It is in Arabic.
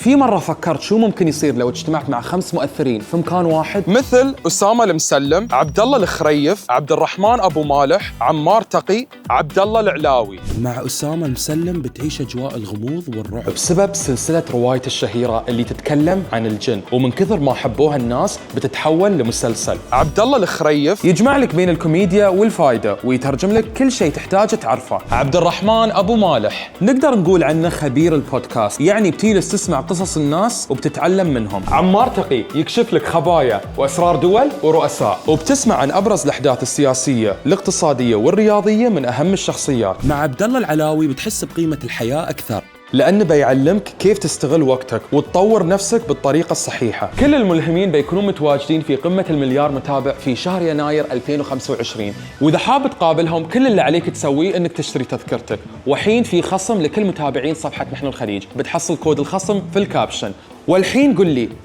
في مرة فكرت شو ممكن يصير لو اجتمعت مع 5 مؤثرين في مكان واحد؟ مثل أسامة المسلم، عبد الله الخريف، عبد الرحمن أبو مالح، عمار تقي، عبد الله العلاوي. مع أسامة المسلم بتعيش أجواء الغموض والرعب بسبب سلسلة رواية الشهيرة اللي تتكلم عن الجن، ومن كثر ما حبوها الناس بتتحول لمسلسل. عبد الله الخريف يجمع لك بين الكوميديا والفايدة ويترجم لك كل شيء تحتاجه تعرفه. عبد الرحمن أبو مالح نقدر نقول عنه خبير البودكاست، يعني بتجلس تسمع قصص الناس وبتتعلم منهم. عمار تقي يكشف لك خبايا وأسرار دول ورؤساء، وبتسمع عن أبرز الأحداث السياسية الاقتصادية والرياضية من أهم الشخصيات. مع عبد الله العلاوي بتحس بقيمة الحياة أكثر، لأنه بيعلمك كيف تستغل وقتك وتطور نفسك بالطريقة الصحيحة. كل الملهمين بيكونوا متواجدين في قمة المليار متابع في شهر يناير 2025، وإذا حاب تقابلهم كل اللي عليك تسويه إنك تشتري تذكرتك، وحين في خصم لكل متابعين صفحة نحن الخليج، بتحصل كود الخصم في الكابشن. والحين قل لي